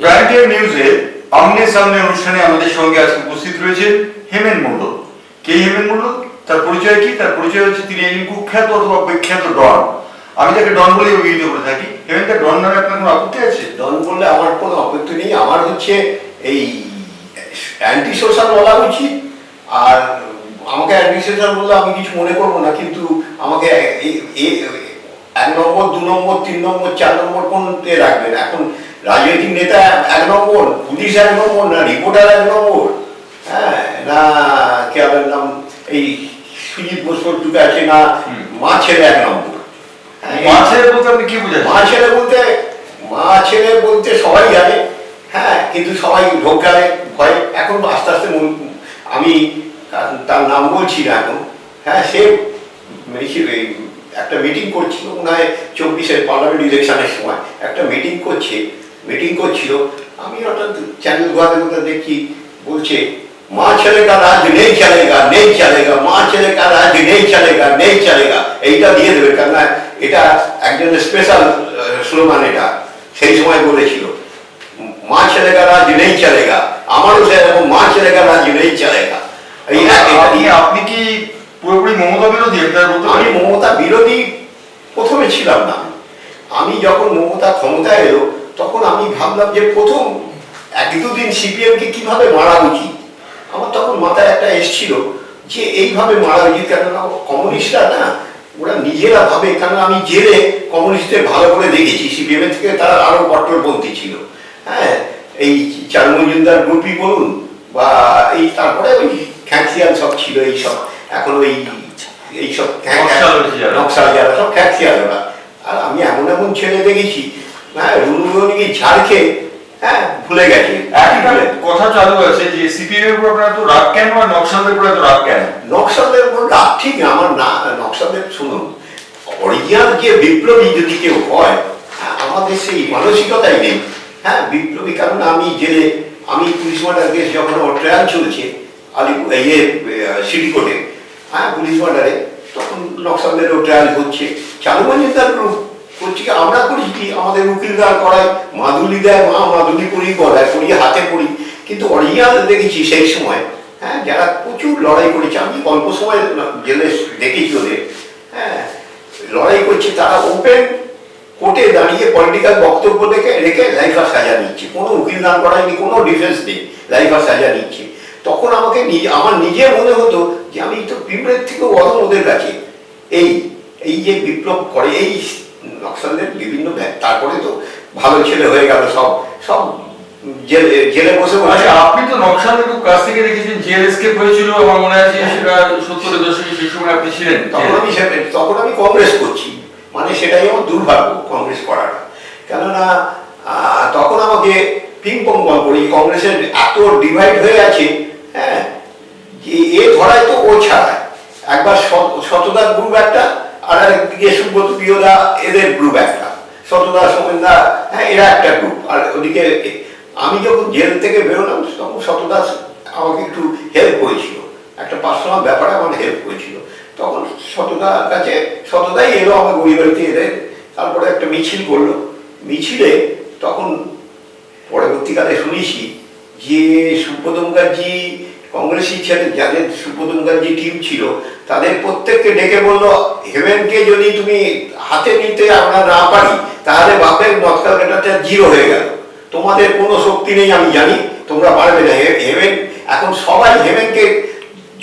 ব্র্যান্ডের নিউজে আমনে সামনে অনুষ্ঠানে আমাদের সঙ্গে আজকে উপস্থিত রয়েছে হেমেন মণ্ডল। কে হেমেন মণ্ডল? তার পরিচয় কি? তার পরিচয় হচ্ছে তিনি একজন কুখ্যাত অথবা বিখ্যাত ডন। আমি তাকে ডন বলে অভিহিত করে থাকি। হেমেন, তার ডন নামে আপনার কোনো আপত্তি আছে? ডন বললে আমার কোনো আপত্তি নেই। আমার হচ্ছে এই অ্যান্টি সোশ্যাল বলা উচিত, আর আমাকে অ্যান্টি সোশ্যাল বললে আমি কিছু মনে করবো না, কিন্তু আমাকে 1 নম্বর 2 নম্বর 3 নম্বর 4 নম্বর কোনতে রাখবেন? এখন রাজনৈতিক নেতা 1 নম্বর, পুলিশ 1 নম্বর, না রিপোর্টার 1 নম্বর, হ্যাঁ, না কে আপনার নাম এই সুজিত বসুর আছে, না মা ছেলে 1 নম্বর। মা ছেলে বলতে আপনি কি বুঝাচ্ছেন? মা ছেলে বলতে সবাই জানে, হ্যাঁ, কিন্তু সবাই ঢোক গেলে ভয়। এখন আস্তে আস্তে আমি তার নাম বলছি না এখন, হ্যাঁ, সে একটা মিটিং করছিল, মনে হয় 24-এর পার্লামেন্ট ইলেকশনের সময় একটা মিটিং করছিল। আমি হঠাৎ চ্যানেল ঘুরে দেখি বলছে মা ছেলে কা রাজ নেই চলেগা, নেই চলেগা, মা ছেলে কা রাজ নেই চলেগা, নেই চলেগা। এইটা দিয়ে দেবে, কারণ এটা একজনের স্পেশাল স্লোগান। এটা সেই সময় বলেছিল মা ছেলে কা রাজ নেই চলেগা। আমারও সেরকম মা ছেলে কা রাজ নেই চলেগা। আপনি কি পুরোপুরি মমতা বিরোধী? আমি মমতা বিরোধী প্রথমে ছিলাম না। আমি যখন মমতা ক্ষমতায় এলো তখন আমি ভাবলাম যে প্রথম 1-2 দিন সিপিএমকে কিভাবে মারা উচিত। আমার তখন মাথায় একটা এসছিল যে এইভাবে মারা উচিত, কেননা কমিউনিস্টরা না, ওরা নিজেরা ভাবে, কারণ আমি জেলে কমিউনিস্টদের ভালো করে দেখেছি। সিপিএম থেকে তারা আরো কট্টরপন্থী ছিল, হ্যাঁ, এই চারু মজুমদার গ্রুপই বলুন, বা এই তারপরে ওই খ্যাঁকশিয়াল সব ছিল, এইসব এখন এইসব নকশাল যারা সব খ্যাঁকশিয়াল ওরা। আর আমি এমন ছেলে দেখেছি, হ্যাঁ, রুনুকে ঝাড় খেয়ে, হ্যাঁ, ভুলে গেছে। কথা চালু আছে যে সিপিএম এর উপর আপনার তো রাগ কেন, আর নকশালদের উপর এত রাগ কেন? নকশালদের উপর রাগ ঠিক আমার না। নকশালদের শুনুন, অরিজিনাল যে বিপ্লবী যদি কেউ হয়, আমাদের সেই মানসিকতাই নেই, হ্যাঁ, বিপ্লবী। কারণ আমি জেলে, আমি পুলিশ মার্ডার কেস যখন আমার ট্রায়াল চলছে আলিপুর সিটি কোর্টে, হ্যাঁ, পুলিশ মার্ডারে, তখন নকশালদেরও ট্রায়াল হচ্ছে। চারু মজুমদার গ্রুপ করছি, আমরা করি কি, আমাদের উকিলদার করাই, মাদুলি দেয়, মাদুলি করিয়ে হাতে পড়ি। কিন্তু অরিজিনাল দেখেছি সেই সময়, হ্যাঁ, যারা প্রচুর লড়াই করেছে, আমি অল্প সময় জেলে দেখেছি ওদের, হ্যাঁ, লড়াই করছে, তারা ওপেন কোর্টে দাঁড়িয়ে পলিটিক্যাল বক্তব্য রেখে লাইফা সাজা নিচ্ছে। কোনো উকিল দান করায়নি, কোনো ডিফেন্স নেই, লাইফা সাজা নিচ্ছে। তখন আমাকে আমার নিজের মনে হতো যে আমি তো পিঁপড়ের থেকেও অধম ওদের কাছে। এই যে বিপ্লব করে এই নকশালদের বিভিন্ন, তারপরে তো ভালো ছেলে হয়ে গেল, সব জেলে বসে। আপনি তো নকশালদের খুব কাছ থেকে দেখেছেন, জেল এসকেপ হয়েছিল আমার মনে আছে, সেটা 70-এর দশকে, সেই সময় আপনি ছিলেন। তখন আমি কংগ্রেস করছি, মানে সেটাই আমার দুর্ভাগ্য কংগ্রেস করাটা, কেননা তখন আমাকে পিং পং বল করি, কংগ্রেসের এত ডিভাইড হয়ে আছে, হ্যাঁ, যে এ ধরায় তো ও ছাড়ায়। একবার শতদার গ্রুপ একটা, আর একদিকে সুব্রত প্রিয়দা এদের গ্রুপ একটা, শতদা সোমেনদা, হ্যাঁ, এরা একটা গ্রুপ, আর ওদিকে আমি যখন জেল থেকে বেরোলাম তখন শতদা আমাকে একটু হেল্প করেছিল, একটা পার্সোনাল ব্যাপারে আমার হেল্প করেছিল। তখন শতদাই এলো আমার গড়িবাড়িতে এদের, তারপরে একটা মিছিল করলো। মিছিলে তখন পরবর্তীকালে শুনেছি যে সুব্রত মুখার্জি কংগ্রেসী ছেলে, যাদের সুব্রত মুখার্জি টিম ছিল, তাদের প্রত্যেককে ডেকে বললো, হেমেনকে যদি তুমি হাতে নিতে আমরা না পারি, তাহলে বাপের নৎকাল কাটাতে 0 হয়ে গেল, তোমাদের কোনো শক্তি নেই, আমি জানি তোমরা পারবে না। হেমেন এখন সবাই হেমেনকে,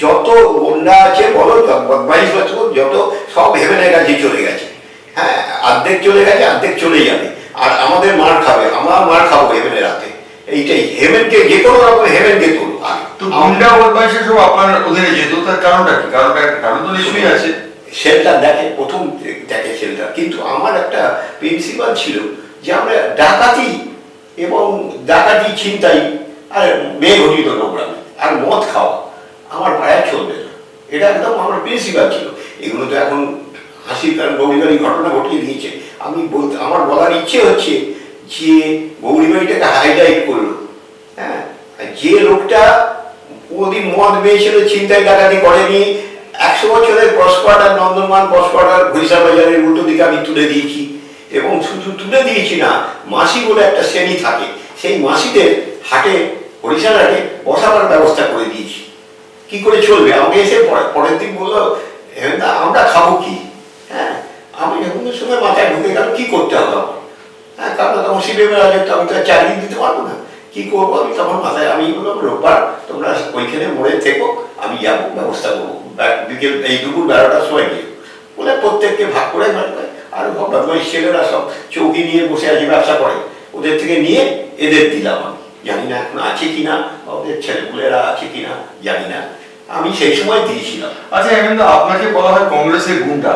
যত গুন্ডা আছে বলো, 22 বছর যত, সব হেমেনের কাছে চলে গেছে, হ্যাঁ, অর্ধেক চলে গেছে, অর্ধেক চলে যাবে, আর আমাদের মার খাবে, আমরা মার খাবো হেমেনের হাতে। এইটাই হেমেনকে, যে কোনো রকম হেমেনকে তুলো। গুন্ডা বদমাইশ সব আপনার অধীনে যেত, তার কারণটা কি? কারণ তো নিশ্চয়ই আছে। শেল্টার দেখে, প্রথম দেখে শেল্টার। কিন্তু আমার একটা প্রিন্সিপাল ছিল যে আমরা ডাকাতি ছিনতাই আর বেঘটিত নোংরামি আর মদ খাওয়া আমার পাড়ায় চলবে না, এটা একদম আমার প্রিন্সিপাল ছিল। এগুলো তো এখন হাসির কারণ গৌরীবাড়ি ঘটনা ঘটিয়ে দিয়েছে। আমার বলার ইচ্ছে হচ্ছে যে গৌরীবাড়িটাকে হাইলাইট করলো, হ্যাঁ, যে লোকটা কোনোদিন মদ পেয়েছিল, ছিনতাই ডাকাতি করেনি, 100 বছরের পস্কোয়ার্টার, নন্দনমান পস্কোয়ার্টার ঘুরিসা বাজারের উল্টো দিকে আমি তুলে দিয়েছি। এবং শুধু তুলে দিয়েছি না, মাসি বলে একটা শ্রেণী থাকে, সেই মাসিদের হাটে, হরিশাল হাটে বসাবার ব্যবস্থা করে দিয়েছি। কি করে চলবে? আমাকে এসে পরের দিন বললো, হেমেন্দা আমরা খাবো কি? হ্যাঁ, আমি হেমেন্দের সঙ্গে মাথায় ঢুকে গেল কি করতে হবে আমার। হ্যাঁ, কারণ তখন সিপিএমের রাজত্ব, আমি তো আর চাকরি দিতে পারবো না, কি করবো? আমি তখন মাথায়, আমি বললাম রোববার তোমরা ওইখানে মোড়ে থেকো, আমি যাবো, ব্যবস্থা করবো, বিকেল এই দুপুর 12টার সময় গিয়ে বলে প্রত্যেককে ভাগ করে আর বদমাইশ ছেলেরা সব চৌকি নিয়ে বসে আছে, ব্যবসা করে, ওদের থেকে নিয়ে এদের দিলাম। আমি জানি না এখন আছে কিনা, ওদের ছেলেপুলেরা আছে কিনা জানি না, আমি সেই সময় দিয়েছিলাম। আচ্ছা হেমেন্দা, আপনাকে বলা হয় কংগ্রেসের গুন্ডা,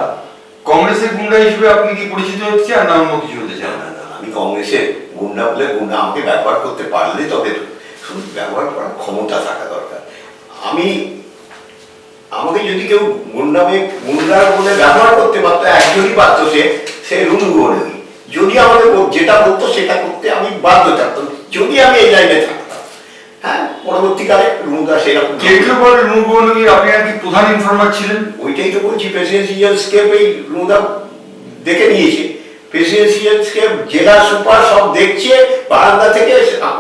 কংগ্রেসের গুন্ডা হিসেবে আপনি কি পরিচিত হচ্ছে আর না অন্য কিছু হতে চান? না, আমি কংগ্রেসের গুন্ডা বলে, গুন্ডা আমাকে ব্যবহার করতে পারলে তবে তো, শুধু ব্যবহার করার ক্ষমতা থাকা দরকার। আমাকে যদি কেউ গুন্ডা বলে ব্যবহার করতে পারতো, একজনই পারতো, সে রুনু বলে, যদি আমাকে যেটা বলতো সেটা করতে আমি বাধ্য থাকতাম, যদি আমি এই লাইনে থাকতাম। হ্যাঁ, পরবর্তীকালে রুনুদা সেরকম। আপনি আর কি প্রধান ইনফরমার ছিলেন? ওইটাই তো বলছি, প্রেসিডেন্সিয়াল স্কেপ এই রুনুদা দেখে নিয়েছে। প্রেসিডেন্সিয়াল স্কেপ জেলা সুপার সব দেখছে, বারান্দা থেকে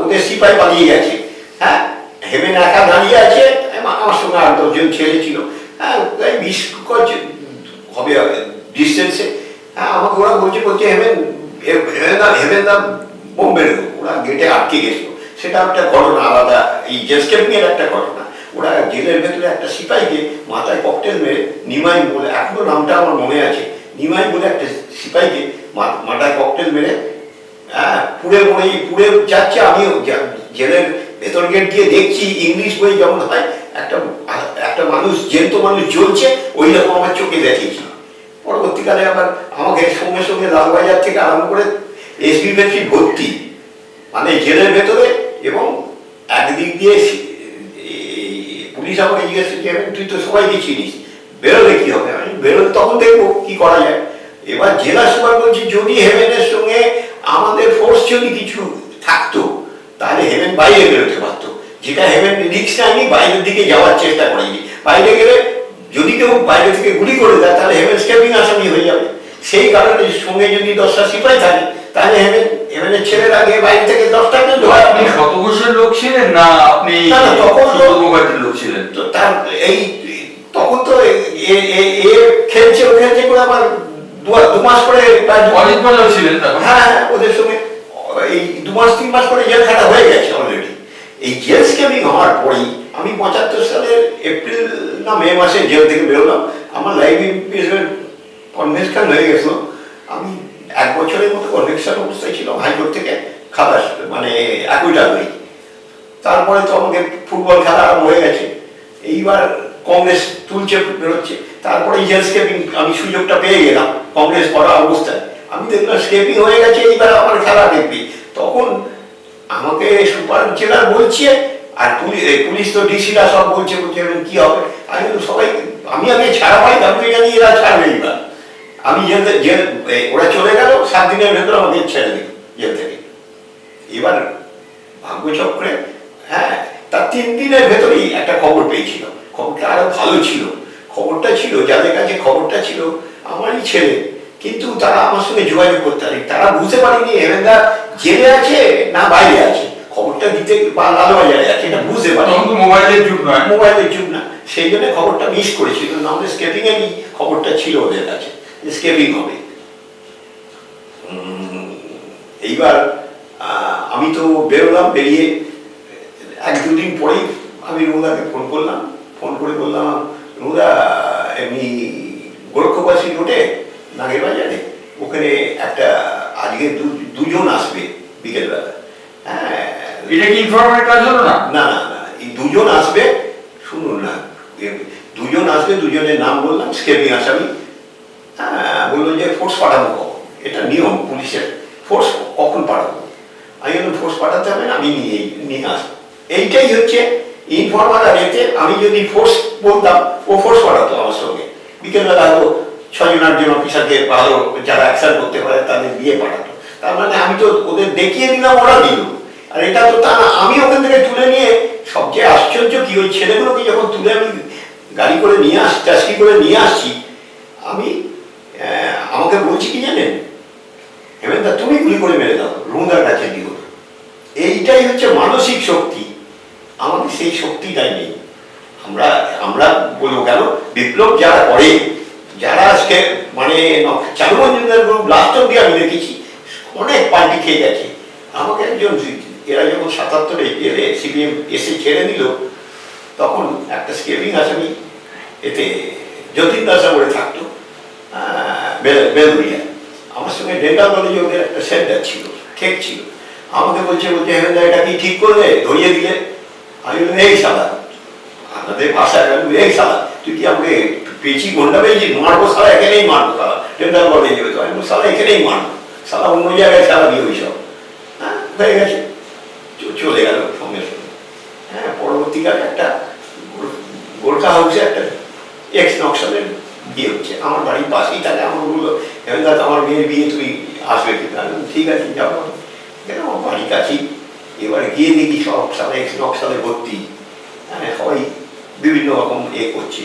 ওদের সিপাই পালিয়ে গেছে। হ্যাঁ, হেমেন একা দাঁড়িয়ে আছে, আমার সঙ্গে 8-10 জন ছেলে ছিল। হ্যাঁ, প্রায় 20 গজ হবে ডিস্টেন্সে। হ্যাঁ, আমাকে ওরা বলছে হেমেন্দা বোম বেড়ে দেবো। ওরা গেটে আটকে গেছিল, সেটা একটা ঘটনা আলাদা, এই জেস্কেপিং এর একটা ঘটনা। ওরা জেলের ভেতরে একটা সিপাহীকে মাথায় ককটেল মেরে, নিমাই বলে, এখনো নামটা আমার মনে আছে, নিমাই বলে একটা সিপাহীকে মাথায় ককটেল মেরে পুড়ে যাচ্ছে। আমি জেলের ভেতর গেট দিয়ে দেখছি, ইংলিশ বই যেমন হয়, একটা মানুষ, জ্যান্ত মানুষ জ্বলছে, ওই রকম আমার চোখে দেখেছি। পরবর্তীকালে আবার আমাকে সঙ্গে সঙ্গে লালবাজার থেকে আরম্ভ করে এসবি ভর্তি, মানে জেলের ভেতরে। এবং একদিক দিয়ে পুলিশ আমাকে জিজ্ঞেস করছে, তুই তো সবাইকে চিনিস, বেরোলে কি হবে? আমি বেরোলে তখন দেখবো কি করা যায়। এবার জেলা সুপার বলছি, যদি হেমেনের সঙ্গে আমাদের ফোর্স যদি কিছু থাকতো, তাহলে হেমেন বাইরে বেরোতে পারতো, যেটা হেমেন রিক্স নেয়নি, বাইরের দিকে যাওয়ার চেষ্টা করেনি। বাইরে গেলে যদি কেউ বাইরে থেকে গুলি করে দেয়, তাহলে হেমেন স্কেপিং আসামি হয়ে যাবে। সেই কারণে সঙ্গে যদি 10টা সিপাই থাকে, তাহলে হেমেনের ছেলের আগে বাইরে থেকে 10টা কেউ ধরে। আপনি শতঘোষের লোক ছিলেন না আপনি তখন লোক ছিলেন? তো তার তখন তো খেলছে করে আবার 2 মাস পরে ছিলেন। হ্যাঁ, ওদের সঙ্গে এই 2 মাস 3 মাস পরে জেল খাটা হয়ে গেছে অলরেডি। এই জেল স্কেপিং হওয়ার পরেই আমি 75 সালের এপ্রিল না মে মাসে জেল থেকে বেরোলাম। আমার লাইফ ইমপ্রিজনমেন্ট কনভেনশন হয়ে গেছিল। আমি 1 বছরের মতো কনভেনশন অবস্থায় ছিলাম হাইকোর্ট থেকে, খালাস, মানে অ্যাকুইটাল হই। তারপরে তো আমাকে ফুটবল খেলা আরম্ভ হয়ে গেছে। এইবার কংগ্রেস তুলছে, বেরোচ্ছে। তারপরে জেল স্কেপিং আমি সুযোগটা পেয়ে গেলাম কংগ্রেস করা অবস্থায়। আমি দেখলাম স্কেপিং হয়ে গেছে, এইবার আমার খেলা দেখবি। তখন আমাকে সুপার জেলার বলছে, আর পুলিশ তো ডিসিরা সব বলছে কি হবে। আমি তো সবাই, আমি আগে ছাড়া পাই, আমি তো জানি এরা ছাড়বে। এইবার আমি জেল ওরা চলে গেল, 7 দিনের ভেতরে আমাকে ছেড়ে দিল জেল থেকে। এবার ভাগ্যচক্রে, হ্যাঁ, তার 3 দিনের ভেতরেই একটা খবর পেয়েছিলাম। খবরটা আরো ভালো ছিল। খবরটা ছিল, যাদের কাছে খবরটা ছিল আমারই ছেলে, কিন্তু তারা আমার সঙ্গে যোগাযোগ করতে পারেনি। তারা বুঝতে পারেনি হেমেন্দা জেলে আছে না বাইরে আছে, খবরটা দিতে বা লালবাজারে আছে এটা বুঝতে পারে। মোবাইলের যুগ নয়, মোবাইলের যুগ না, সেই জন্য খবরটা মিস করেছিল। নাহলে স্কেপিং এরই খবরটা ছিল ওদের কাছে, স্কেপিং হবে। এইবার আমি তো বেরোলাম, বেরিয়ে 1-2 দিন পরেই আমি রুদাকে ফোন করলাম। ফোন করে বললাম, রুদা এমনি গোরক্ষবাসী রোডে নাগের বাজারে ওখানে একটা আজকে 2 জন আসবে বিকেলবেলা। হ্যাঁ, এটা কি ইনফরমারের কাজ হলো না? না না না, এই 2 জন আসবে, শুনুন না, 2 জন আসবে, 2 জনের নাম বললাম, স্কেপিং আসামি। হ্যাঁ, বললো যে ফোর্স পাঠাবো কখন, এটা নিয়ম পুলিশের, ফোর্স কখন পাঠাবো। আমি বললাম ফোর্স পাঠাতে হবে না, আমি নিয়ে আসবো। এইটাই হচ্ছে ইনফরমার। আর এতে আমি যদি ফোর্স বলতাম, ও ফোর্স পাঠাতো আমার সঙ্গে। বিকেলবেলা হয়তো 6-8 জন অফিসারকে ভালো, যারা অ্যাকশন করতে পারে তাদের দিয়ে পাঠাতো। তার মানে আমি তো ওদের দেখিয়ে দিলাম, ওরা দিল। আর এটা তো তা না, আমি ওখান থেকে তুলে নিয়ে, সবচেয়ে আশ্চর্য কি, ওই ছেলেগুলোকে যখন তুলে আমি গাড়ি করে নিয়ে আসছি, ট্যাক্সি করে নিয়ে আসছি, আমি আমাকে বলছি কি জানেন, হেমেন্দা তুমি গুলি করে মেরে দাও, রুমদার কাছে দিও। এইটাই হচ্ছে মানসিক শক্তি। আমাদের সেই শক্তিটাই নেই। আমরা আমরা বলবো কেন, বিপ্লব যারা করে, যারা আজকে মানে চালু মজুমদার গ্রুপ লাস্ট অব্দি আমি দেখেছি অনেক পার্টি খেয়ে গেছে। আমাকে একজন, এরা যখন ৭৭-এ জেলে সিপিএম এসে ছেড়ে দিল, তখন একটা স্কেভিং আসামি এতে যতীন দাসা করে থাকতো বেলুরিয়া, আমার সঙ্গে ডেন্টাল কলেজে ওদের একটা সেন্টার ছিল, ঠিক ছিল। আমাকে বলছে হেমেন্দা এটা কি ঠিক করলে, ধরিয়ে দিলে? আমি বললাম এই শালা, আমাদের ভাষায় এই শালা তুই কি আমাকে পেঁচি ঘন্টা পেয়েছি, মারবো শালা, এখানেই মারবো শালা, ডেন্টাল কলেজে হতো। আমি বললাম শালা এখানেই মারবো, শালা অন্য জায়গায় শালা দিয়ে ওইসব। হ্যাঁ, হয়ে গেছে, চলে গেল সঙ্গে সঙ্গে। হ্যাঁ, পরবর্তীকালে একটা গোর্খা হাউসে একটা এক্স নকশালের বিয়ে হচ্ছে, আমার বাড়ির পাশেই থাকে। আমার বললো হেমেন্দা আমার মেয়ের বিয়ে, তুমি আসবে কিন্তু? আমি ঠিক আছে যাবো, কেন আমার বাড়ির কাছেই। এবারে গিয়ে দেখি সব সালে এক্স নকশালে ভর্তি। হ্যাঁ, সবাই বিভিন্ন রকম করছে।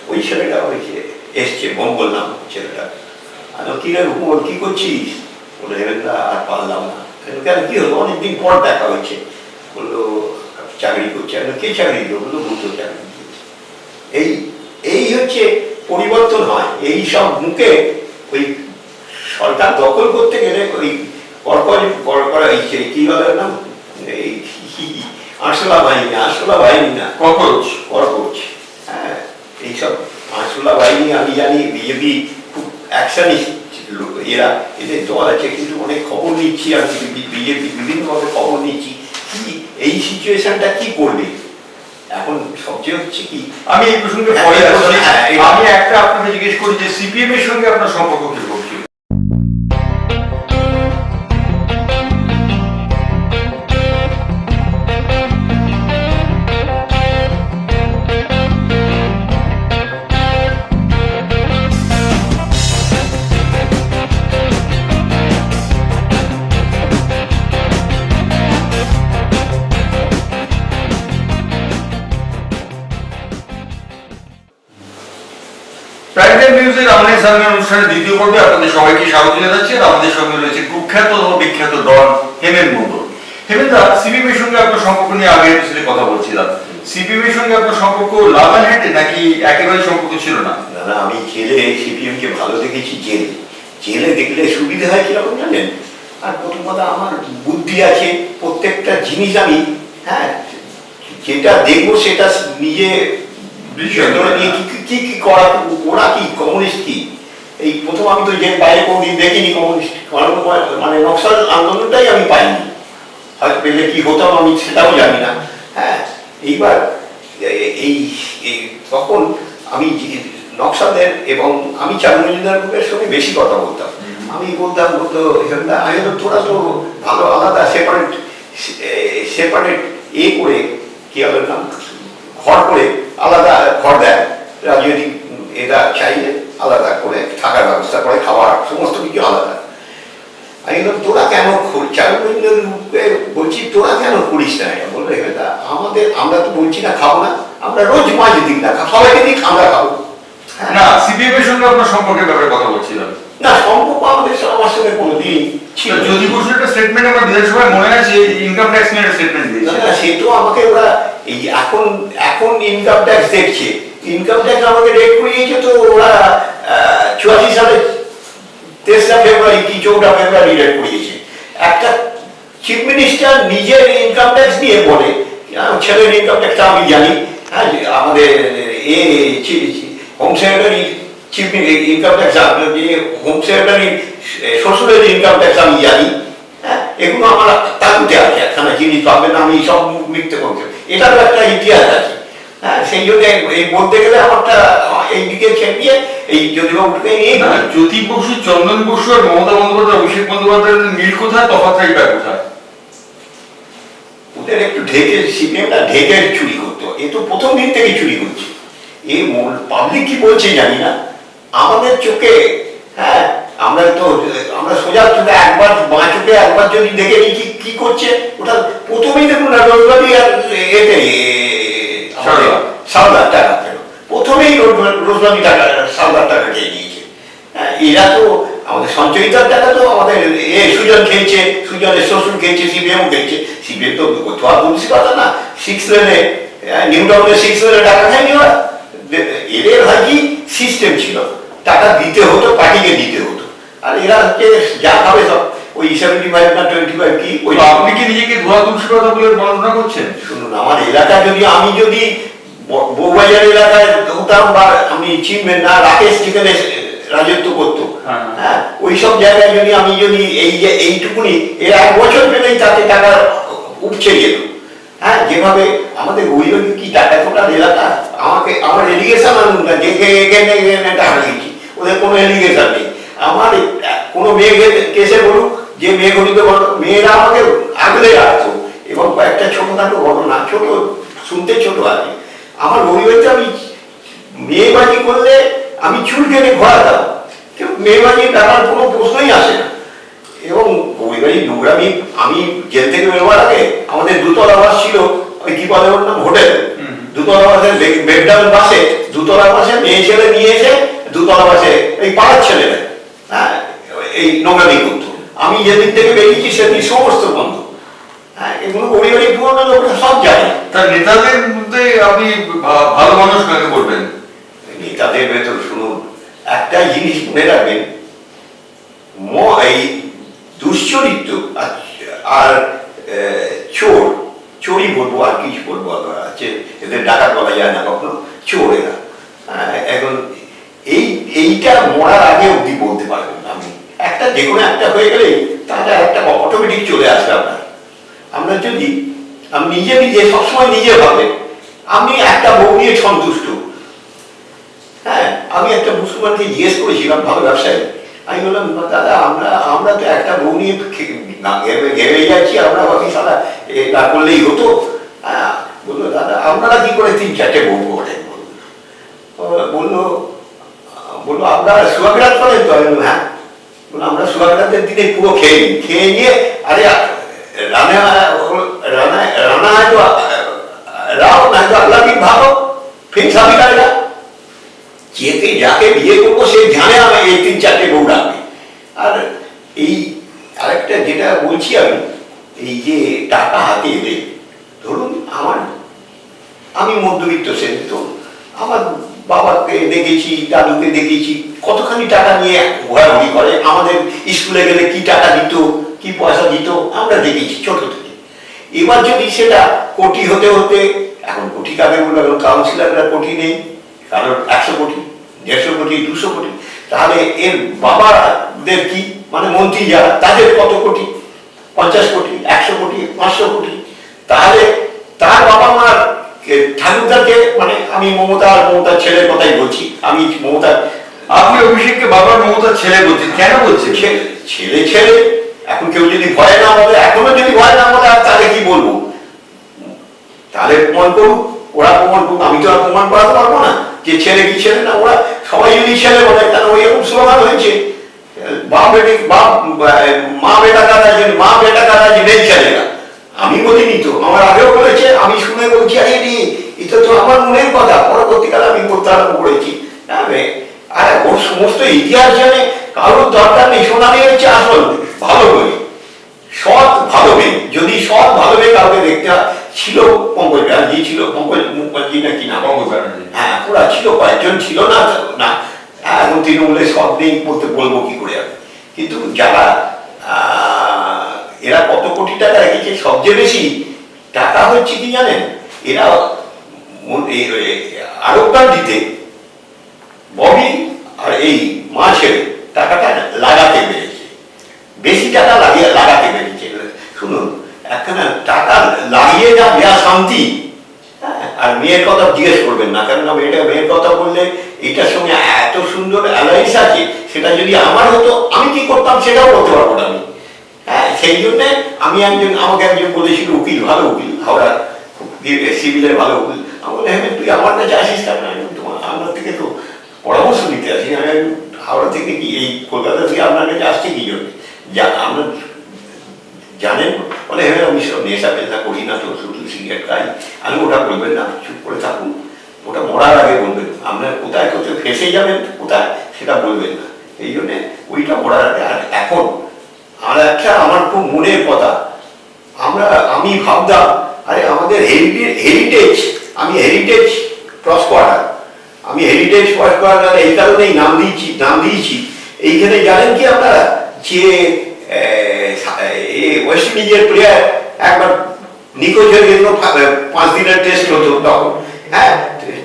ওই ছেলেটা ওই এসছে, মঙ্গল নাম ছেলেটা। আমি কি রে হুকুমর, কি করছিস? বলে হেমেন্দা আর পারলাম না। কেন কি হলো? অনেকদিন পর দেখা হয়েছে। বললো চাকরি করছে। আমি কে চাকরি দিল? বললো বুঝলো চাকরি দিয়েছে। এই এই হচ্ছে পরিবর্তন হয়। এই সব মুখে ওই সরকার দখল করতে গেলে ওই কি বলে নাম, এই আরশোলা বাহিনী না, কর্কোচ। হ্যাঁ, এইসব আরশোলা বাহিনী আমি জানি বিজেপি খুব অ্যাকশনিস্ট এরা, এদের দল আছে, কিন্তু অনেক খবর নিচ্ছি আমি, বিজেপি বিভিন্নভাবে খবর নিচ্ছি কি এই সিচুয়েশনটা কি করবে। এখন সবচেয়ে হচ্ছে কি, আমি এই প্রসঙ্গে পরে আসছি। আমি একটা আপনাকে জিজ্ঞেস করি যে সিপিএম এর সঙ্গে আপনার সম্পর্ক কিরকম ছিল? প্রাইম টাইম নিউজের আমনে সামনে অনুষ্ঠানের দ্বিতীয় পর্বে আপনাদের সবাইকে স্বাগত জানাচ্ছি। আর আমাদের সঙ্গে রয়েছে কুখ্যাত ও বিখ্যাত ডন হেমেন মন্ডল। হেমেন্দা, সিপিএম এর সঙ্গে আপনার সম্পর্ক নিয়ে আগে এপিসোডে কথা বলছিলাম। সিপিএম এর সঙ্গে আপনার সম্পর্ক লাভ অ্যান্ড হ্যান্ডে নাকি একেবারে সম্পর্ক ছিল না? দাদা, আমি জেলে সিপিএম কে ভালো দেখেছি। জেলে দেখলে সুবিধা হয় কিরকম জানেন? আর প্রথম কথা, আমার বুদ্ধি আছে, প্রত্যেকটা জিনিস আমি, হ্যাঁ, যেটা দেখবো সেটা নিজে কি করা। ওরা কি কমিউনিস্ট কি, এই প্রথম আমি তো যে বাইরে কোনদিন দেখিনি কমিউনিস্ট, মানে নকশাল আন্দোলনটাই আমি পাইনি। হয়তো পেলে কি হতাম আমি সেটাও জানি না। হ্যাঁ, এইবার এই তখন আমি নকশালদের এবং আমি চালু মজুমদার গ্রুপের সঙ্গে বেশি কথা বলতাম। আমি বলতাম, বলতো আমি তো তোরা তো ভালো আলাদা সেপারেট করে কি হবে নাম, ঘর করে আলাদা ঘর দেয়, রাজনৈতিক এরা চাইলে আলাদা করে থাকার ব্যবস্থা করে, খাওয়ার সমস্ত কিছু আলাদা। আমি বললাম তোরা কেন চালু বলছি তোরা কেন করিস না এটা? বললো এটা আমরা তো বলছি না খাবো না, আমরা রোজ মাছ দিক না, সবাইকে দিক, আমরা খাবো না। সিপিএম এর সঙ্গে আপনার সম্পর্কের ব্যাপারে কথা বলছিলাম না, সম্পর্ক আমাদের আমার সঙ্গে কোনোদিন ছিল। যদি বসু একটা স্টেটমেন্ট আমার বিধানসভায় মনে আছে, ইনকাম ট্যাক্স নিয়ে একটা স্টেটমেন্ট দিয়েছে। না, সে তো আমাকে ওরা এই এখন ইনকাম ট্যাক্স দেখছে, ইনকাম ট্যাক্স আমাকে রেট করিয়েছে তো ওরা 84 সালে 3রা ফেব্রুয়ারি কি 4টা ফেব্রুয়ারি রেট করিয়েছে। একটা চিফ মিনিস্টার নিজের ইনকাম ট্যাক্স নিয়ে বলে, ছেলের ইনকাম ট্যাক্সটা আমি জানি, হ্যাঁ, আমাদের home secretary chief income tax, home secretary শ্বশুরের ইনকাম ট্যাক্স আমি জানি। হ্যাঁ, এগুলো আমার তালুতে আছে, একখানা জিনিস পাবেন না আমি সব মিথ্যে করতে, এটারও একটা ইতিহাস আছে। হ্যাঁ, সেই জন্য এই বলতে গেলে আমারটা এইদিকে ছেড়ে এই জ্যোতিবাবুকে নিয়ে না। জ্যোতি বসু, চন্দন বসু আর মমতা বন্দ্যোপাধ্যায়, অভিষেক বন্দ্যোপাধ্যায়ের মিল কোথায়, তফাৎটাই বা কোথায়? ওদের একটু ঢেকে, সিপিএমটা ঢেকে চুরি করতো। এ তো প্রথম দিন থেকে চুরি করছে। এই পাবলিক কি বলছে জানি না, আমাদের চোখে, হ্যাঁ, আমরা সোজা চোখে একবার, বাঁ চোখে একবার যদি দেখে নিই কি করছে, ওটা প্রথমেই দেখুন না, রোজগারি আর এতে সালদার টাকা পেল, প্রথমেই রোজগারি টাকা সালদার টাকা খেয়ে নিয়েছে। হ্যাঁ, এরা তো আমাদের সঞ্চয়িতার টাকা তো আমাদের সুজন খেয়েছে, সুজনের শ্বশুর খেয়েছে, সিপিএমও খেয়েছে। সিপিএম তো তোমার বলছি কথা না, 6 লেনে নিউ টাউনের 6 লেনে টাকা খায়নি ওরা। এদের হয় কি সিস্টেম ছিল, টাকা দিতে হতো, পার্টিকে দিতে হতো, আর এরা হচ্ছে যা খাবে সব ওই 75 না 25 কি ওই। আপনি কি নিজেকে ধোয়া তুলসী কথা বলে বর্ণনা করছেন? শুনুন, আমার এলাকা যদি আমি যদি বউবাজার এলাকায় হতাম, বা আমি চিনবেন না রাকেশ যেখানে রাজত্ব করতো, হ্যাঁ ওই সব জায়গায় যদি আমি যদি এইটুকুনি এর 1 বছর পেলেই তাতে টাকা উপচে যেত। হ্যাঁ, যেভাবে আমাদের ওই কি টাকা তোলার এলাকা, আমাকে আমার এলিগেশন আনুন না যে এখানে টাকা দিচ্ছি, ওদের কোনো এলিগেশন নেই। আমার কোনো মেয়ে কেসে বলুক যে মেয়েগুলিকে বলো, মেয়েরা আমাকে আগলে রাখতো, এবং কয়েকটা ছোটখাটো ঘটনা, ছোট শুনতে ছোট আছে। আমার রবিবারটা আমি মেয়েবাজি করলে আমি চুল কেটে ঘোরাতাম, কেউ মেয়েবাজির ব্যাপার কোনো প্রশ্নই আসে না। এবং রবিবারই নোংরামি, আমি জেল থেকে বেরোবার আগে আমাদের 2তলা বাস ছিল, ওই কি বলে ওর নাম, হোটেল। 2তলা বাসে বেডডাউন বাসে 2তলা বাসে মেয়ে ছেলে নিয়ে এসে 2তলা বাসে এই পাড়ার ছেলেরা, হ্যাঁ এই নোংরামি করতো। আমি যেদিন থেকে বেরিয়েছি সেদিন সমস্ত বন্ধ। হ্যাঁ, এগুলো পরিবারের পুরোনো লোকরা সব জানে। তার নেতাদের মধ্যে আপনি ভালো মানুষ কাকে বলবেন? নেতাদের ভেতর শুনুন, একটা জিনিস মনে রাখবেন, এই দুশ্চরিত্র আর চোরই বলবো, আর কিছু বলবো আছে, এদের ডাকাত বলা যায় না কখনো, চোর এরা। এখন এইটা মরার আগে অব্দি বলতে পারবেন না। আমি একটা যে কোনো একটা হয়ে গেলে তাহলে একটা অটোমেটিক চলে আসবে আপনার। আমরা যদি আমি নিজে সবসময় নিজে ভাবেন আমি একটা বউ নিয়ে সন্তুষ্ট। হ্যাঁ, আমি একটা মুসলমানকে জিজ্ঞেস করেছিলাম, ভালো ব্যবসায়ী, আমি বললাম দাদা আমরা তো একটা বউ নিয়ে ঘেরে যাচ্ছি, আমরা ভাবি সারা না করলেই হতো। বললো দাদা আপনারা কি করে 3-4টে বউ করেন? বললো আপনারা সুহাগরাত করেন তো? আমি হ্যাঁ। বললো আমরা সুহাগরাতের দিনে পুরো খেয়ে নিয়ে, আরে রানা হয়তো রাও না তো আল্লাহ কি ভালো ফির স্বামী কারেগা। যেতে যাকে বিয়ে করবো সে জানে আমি এই 3-4টে বউ রাখবে। আর এই আরেকটা যেটা বলছি আমি, এই যে টাকা হাতে এলে, ধরুন আমি মধ্যবিত্ত শ্রেণী, তো আমার বাবাকে দেখেছি, দাদুকে দেখেছি কতখানি টাকা নিয়ে ঘোরাঘুরি করে, আমাদের স্কুলে গেলে কি টাকা দিত, কি পয়সা দিত আমরা দেখেছি ছোট থেকে। এবার যদি সেটা কোটি হতে হতে, এখন কোটি কাকে বলবো, এখন কাউন্সিলররা কোটি নেই, কারণ 100 কোটি, 150 কোটি, 200 কোটি, তাহলে এর বাবাদের কি, মানে মন্ত্রী যারা তাদের কত কোটি, 50 কোটি, 100 কোটি, 500 কোটি। তাহলে তার বাবা মার ঠাকুরদাকে, মানে আমি মমতার ছেলের কথাই বলছি, আমি আপনি অভিষেককে বাবার মমতার ছেলে বলছেন, কেন বলছেন? ছেলে এখন কেউ যদি ভয় না বলে, এখনো যদি ভয় না বলে, তাহলে কি বলবো? তাহলে প্রমাণ করুক, ওরা প্রমাণ করুক, আমি তো আর প্রমাণ করাতে পারবো না যে ছেলে কি ছেলে না। ওরা সবাই যদি ছেলে বলে, কারণ ওই এরকম স্লোগান হয়েছে, মা বেটা কারা নেই ছেলেরা। আমি বলিনি তো, আমার আগেও বলেছে, আমি শুনে বলছি, আরে এটা তো আমার মনের কথা, পরবর্তীকালে আমি করতে আরম্ভ করেছি। আর ওর সমস্ত ইতিহাস জানে, কারোর দরকার নেই। সোনালি হচ্ছে আসল ভালো মেয়ে, সৎ ভালো মেয়ে। যদি সৎ ভালো মেয়ে কাউকে দেখতে ছিল, পঙ্কজ ব্যানার্জি ছিল, পঙ্কজ মুখার্জি না কি না, পঙ্কজ ব্যানার্জি, হ্যাঁ ওরা ছিল, কয়েকজন ছিল না। এখন তৃণমূলে সৎ নেই বলবো কি করে আমি। কিন্তু যারা এরা কত কোটি টাকা রেখেছে, সবচেয়ে বেশি টাকা হচ্ছে কি জানেন, এরা আরোগ্যান দিতে ববি আর এই মা ছেলে টাকাটা লাগাতে পেরেছে, বেশি টাকা লাগাতে পেরেছে। শুনুন, একখানা টাকা লাগিয়ে যা দেওয়া শান্তি, আর মেয়ের কথা জিজ্ঞেস করবেন না, কেননা মেয়ের কথা বললে এটার সঙ্গে এত সুন্দর অ্যালায়েন্স আছে, সেটা যদি আমার হতো আমি কি করতাম সেটাও বলতে পারবো না আমি। হ্যাঁ, সেই জন্যে আমাকে একজন বলেছিল, উকিল, ভালো উকিল, হাওড়া সিভিলের ভালো উকিল, আমি বলে হ্যাঁ তুই আমার কাছে আসিস কেন? আমার থেকে তো পরামর্শ নিতে আসি, আমি হাওড়া থেকে কি এই কলকাতা থেকে আপনার কাছে আসছে কি জন্য? আমরা জানেন, বলে হ্যাঁ আমি সব নেশা পেশা করি না তো, শুধু সিগারেট খাই। আমি ওটা বলবেন না, চুপ করে থাকুন, ওটা মরার আগে বলবেন। আপনার কোথায় ফেসে যাবেন কোথায় সেটা বলবেন না, এই জন্যে ওইটা পড়ার আগে। আর এখন আর একটা আমার খুব মনের কথা, আমি ভাবতাম আরে আমাদের হেরিটেজ, আমি হেরিটেজ ক্রস কোয়ার্টার, আমি হেরিটেজ ক্রস কোয়ার্টার এই কারণেই নাম দিয়েছি। এইখানে জানেন কি আপনারা যে ওয়েস্ট ইন্ডিজের প্লেয়ার একবার নিখোঁজ হয়ে গেছিল, 5 দিনের টেস্ট হতো তখন, হ্যাঁ,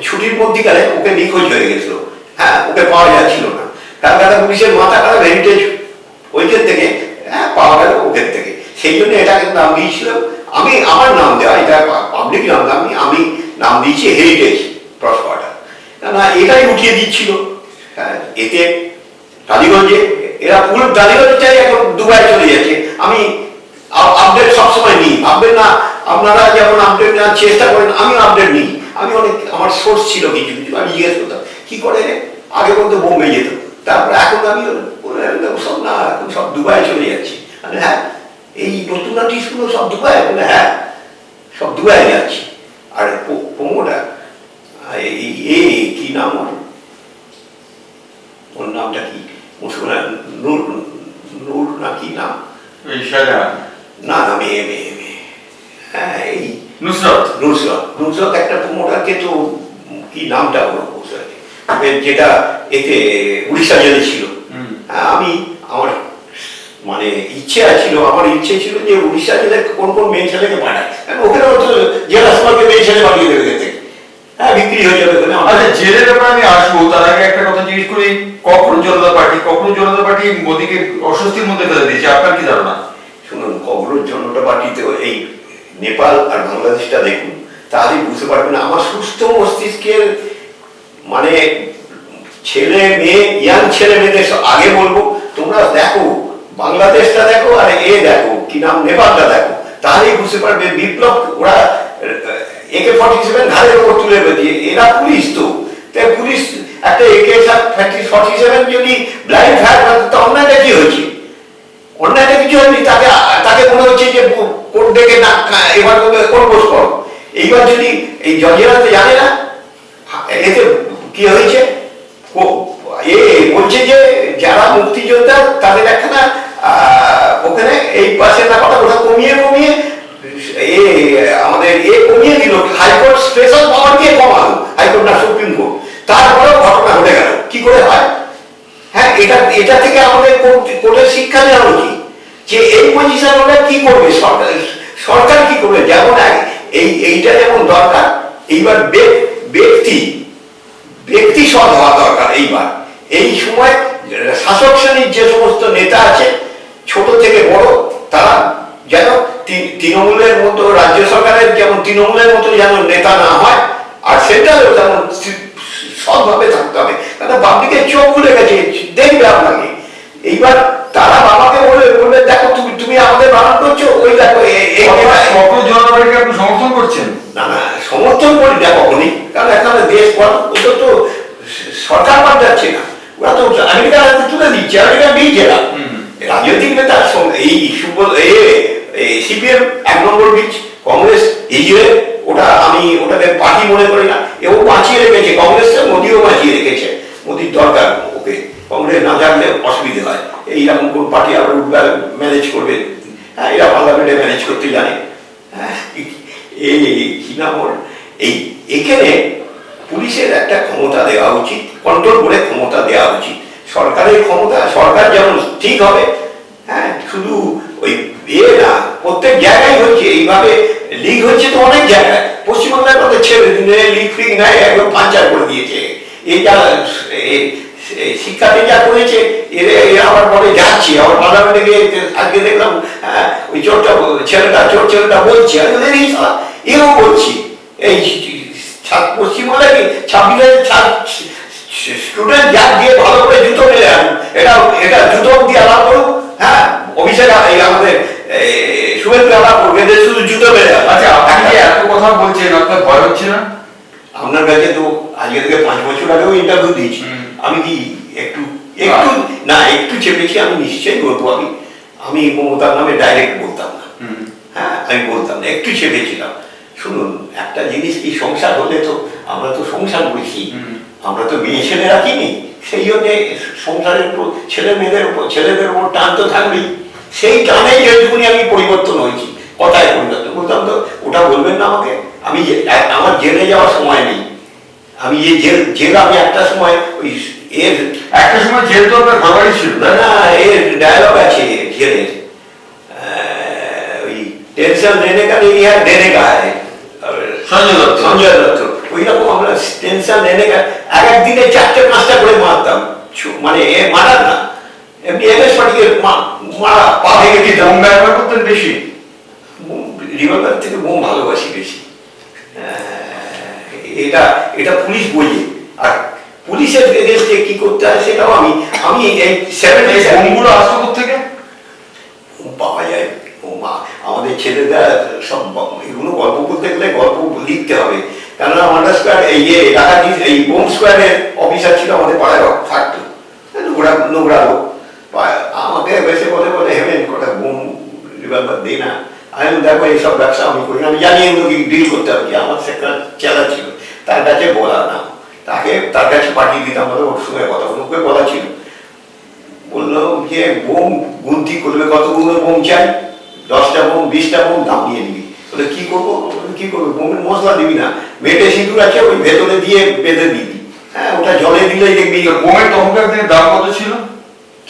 ছুটির মধ্যিকালে ওকে নিখোঁজ হয়ে গেছিল, হ্যাঁ, ওকে পাওয়া যাচ্ছিল না। কলকাতা পুলিশের মাথা খারাপ, হেরিটেজ ওইখান থেকে, হ্যাঁ, পাওয়া গেল ওখান থেকে। সেই জন্য এটাকে নাম দিয়েছিলাম আমি, আমার নাম দেওয়া, এটা পাবলিক নাম, আমি নাম দিয়েছি হেরিটেজ ক্রস কোয়ার্টার। না এটাই উঠিয়ে দিচ্ছিল, হ্যাঁ, এতে টালিগঞ্জে এরা পুরো টালিগঞ্জটাই এখন দুবাই চলে যাচ্ছে। আমি আপডেট সবসময় নিই, আপডেট না আপনারা যেমন আপডেট নেওয়ার চেষ্টা করেন, আমি আপডেট নিই। আমি অনেক, আমার সোর্স ছিল কিছু কিছু, আমি জিজ্ঞেস করতাম কি করে আগে বলতে বোম্বে যেত, তারপরে এখন আমি সব না, এখন সব দুবাই চলে যাচ্ছি। হ্যাঁ, এই নতুন আর্টিস্টগুলো সব দুবাই, হ্যাঁ সব দুবাই যাচ্ছি। আর প্রমোটা কি নাম ওর নামটা কি, নূর না কি নাম, না না মেয়ে, হ্যাঁ এই নুসরত একটা প্রমোটারকে তো কি নামটা হলো যেটা এতে উড়িষ্যা জেলে ছিল। আমি আমার মানে আমার ইচ্ছে ছিল যে উড়িষ্যা জেলে কোন কোন মেয়ে ছেলেকে পাঠায়, ওখানে জেলা সভাকে মেয়ে ছেলে পাঠিয়ে দেবে, হ্যাঁ বিক্রি হয়ে যাবে। আচ্ছা, জেলের ব্যাপারে আমি আসবো, তার আগে একটা কথা জিজ্ঞেস করি, কখনো জনতা পার্টি মোদীকে অস্বস্তির মধ্যে ফেলে দিয়েছে, আপনার কি ধারণা? শুনুন, জনতা পার্টিতে এই নেপাল আর বাংলাদেশটা দেখুন, তাহলেই বুঝতে পারবেন আমার সুস্থ মস্তিষ্কের মানে ছেলে মেয়ে, ইয়াং ছেলে মেয়েদের আগে বলবো তোমরা দেখো বাংলাদেশটা দেখো আর দেখো কি নাম নেপালটা দেখো, তাহলেই বুঝতে পারবে বিপ্লব ওরা AK-47 ঘাড়ের ওপর তুলে দিয়ে, এরা পুলিশ তো, পুলিশ একটা AK-47 যদি ব্লাইন্ড ফায়ার করে তো অন্যায়টা কি হয়েছে? অন্যায়টা কিছু হয়নি, তাকে মনে হচ্ছে যে কোর্ট ডেকে না, এবার কোর্ট বোস করো। এইবার যদি এই জজেরা তো জানে না এতে কি হয়েছে, বলছে যে যারা মুক্তিযোদ্ধা তাদের একখানা ওখানে এই পাশে না কথা ওটা কমিয়ে আমাদের কমিয়ে দিল, হাইকোর্ট স্পেশাল পাওয়ার দিয়ে কমালো, হাইকোর্ট না সুপ্রিম কোর্ট। তারপরেও ঘটনা ঘটে গেল, কি করে হয়? হ্যাঁ, এটা থেকে আমাদের কোর্টের শিক্ষা নেওয়া উচিত যে এই পজিশন হলে কি করবে সরকার কি করবে। যেমন এইটা যেমন দরকার, এইবার ব্যক্তি সৎ হওয়া দরকার। এইবার এই সময় শাসক শ্রেণীর যে সমস্ত নেতা আছে ছোট থেকে বড়, তারা যেন তৃণমূলের মতো, রাজ্য সরকারের যেমন তৃণমূলের মতো যেন নেতা না হয়, আর সেন্ট্রালেও যেমন সৎভাবে থাকতে হবে। কারণ পাবলিকের চোখ খুলে গেছে, দেখবে আপনাকে। এইবার তারা বাবাকে বলবে দেখো তুমি আমাদের বারণ করছো, ওই দেখো জনতা পার্টিকে আপনি সমর্থন করছেন? না না, সমর্থন করি না কখনই, কারণ এখানে দেশ ওটা তো সরকার পাল্টাচ্ছে না, ওরা তো আমেরিকার হাতে তুলে দিচ্ছে, আমেরিকা দিয়েছে না। রাজনৈতিক নেতার এই সিপিএম 1 নম্বর বীজ, কংগ্রেস ইজরায়েল, আমি ওটাকে পার্টি মনে করি না। এও বাঁচিয়ে রেখেছে, কংগ্রেসটা মোদিও বাঁচিয়ে রেখেছে, মোদির দরকার ওকে, কংগ্রেস না থাকলে অসুবিধা হয়। এইরকম কোন পার্টি আবার ম্যানেজ করবে, হ্যাঁ এরা পার্লামেন্টে ম্যানেজ করতে জানে। হ্যাঁ, এই কি নাম ওর, এখানে পুলিশের একটা ক্ষমতা দেওয়া উচিত, কন্ট্রোল করে ক্ষমতা দেওয়া উচিত। সরকারের ক্ষমতা, সরকার যেমন ঠিক হবে, হ্যাঁ, শুধু ওই না, প্রত্যেক জায়গায় হচ্ছে এইভাবে, লিগ হচ্ছে তো অনেক জায়গায়। পশ্চিমবাংলার কথা ছেড়ে দিনে লিগ ফ্রিগ নাই, একদম পাঞ্চার করে দিয়েছে। এই যা শিক্ষাতে যা করেছে, এরা আবার পরে যাচ্ছে, আবার পার্লামেন্টে গিয়ে আজকে দেখলাম ওই চোর ছেলেটা বলছে, এও বলছি এই পশ্চিমবাংলায় কি 26 স্টুডেন্ট যার দিয়ে ভালো করে জুতো মেরে আনুন, এটা জুতো দিয়ে আলাপ করুক, হ্যাঁ অফিসে আমাদের শুভেন্দু আলাপ করুক, এদের শুধু জুতো মেরে। আচ্ছা, আপনি যে এত কথা বলছেন, আপনার ভয় হচ্ছে না? আপনার কাছে তো আজকে থেকে 5 বছর আগেও ইন্টারভিউ দিয়েছি, আমি কি একটু না একটু চেপেছি? আমি নিশ্চয়ই বলবো, আমি মমতার নামে ডাইরেক্ট বলতাম না, হ্যাঁ আমি বলতাম না, একটু চেপেছিলাম। শুনুন, একটা জিনিস কি, সংসার হলে তো আমরা তো সংসার করেছি, আমরা তো মেয়ে ছেলে রাখিনি, সেই জন্যে সংসারের উপর ছেলেদের উপর টান তো থাকবেই। সেই টানে যেটুকুনি আমি পরিবর্তন হয়েছি, কথায় পরিবর্তন বলতাম তো ওটা বলবেন না আমাকে। আমি আমার জেলে যাওয়ার সময় নেই। আমি জেল আমি একটা সময় ওই এর একটা সময় জেল তো আপনার ঘরবাড়ি ছিল, তাই না? না এর ডায়লগ আছে জেলের, ওই টেনশন দেনে কা नहीं है देने का है, সঞ্জয় দত্ত ওই রকম আমরা টেনশন দেনে কা এক এক দিনে 4-5টা করে মারতাম, মানে এ মারা না এমনি এমএস পাটিকে মারা পা ভেঙে কি দিতাম। বোম ব্যবহার করতেন বেশি? রিভলভার থেকে বোম ভালোবাসি বেশি। এটা পুলিশ বোঝে, আর পুলিশের এগেন্স্টে কি করতে হয় সেটাও আমি এই এই 77 বোমগুলো আসতো কোত্থেকে? পাওয়া যায়। আমাদের ছেলেরা সব এগুলো গল্প করতে গেলে গল্প লিখতে হবে, কেননা মান্ডা স্কোয়ার এই বোম স্কোয়ারের অফিসার ছিল আমাদের পাড়ায় থাকতো, নোংরা লোক। আমাকে বেশি বলে হেমেন কটা বোম রিভলভার দে না। আমি দেখো এইসব ব্যবসা আমি করি না, আমি জানি এগুলো কি ডিল করতে হবে কি। আমার সেটা চেলা ছিল, তার কাছে বলা না, তার কাছে পাঠিয়ে দিতাম, ওর সঙ্গে কথা ওকে বলা ছিল। বললো যে বোম গুনতি করবে, কতগুলো বোম চাই, 10টা বোম 20টা বোম দাম নিয়ে নিবি। বলে কি করবো? বোমের মশলা দিবি না, মেটে সিঁদুর আছে ওই ভেতরে দিয়ে বেঁধে দিবি, হ্যাঁ ওটা জলে দিলেই দেখবি। বোমের তখনকার দিনে দাম কত ছিল?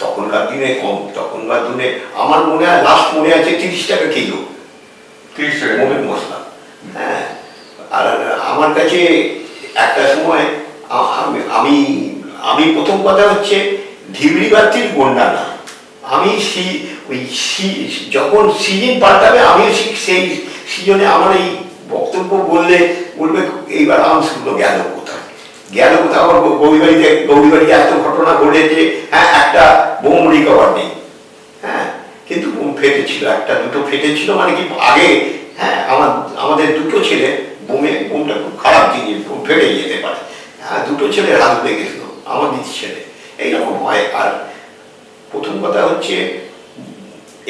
তখনকার দিনে কম, তখনকার দিনে আমার মনে হয় লাস্ট মনে আছে 30 টাকা কিলো 30 টাকা বোমের মশলা। হ্যাঁ, আর আমার কাছে একটা সময় আমি প্রথম কথা হচ্ছে ঢিবড়ি বাতির গন্ডা না, আমি যখন সিজন পাল্টাবে আমি সেই সিজনে আমার এই বক্তব্য বলবে এইবার আর্মসগুলো গেল কোথায়। আমার গৌরীবাড়িতে এত ঘটনা ঘটেছে, হ্যাঁ একটা বোম রিকভার নেই, হ্যাঁ কিন্তু বোম ফেটেছিল, একটা দুটো ফেটেছিল, মানে কি আগে, হ্যাঁ আমাদের দুটো ছেলে বোমটা খুব খারাপ জিনিস, বোম ফেটে যেতে পারে, হ্যাঁ দুটো ছেলে হাত লেগেছিল, আমার দিদি ছেলে এইরকম হয়। আর প্রথম কথা হচ্ছে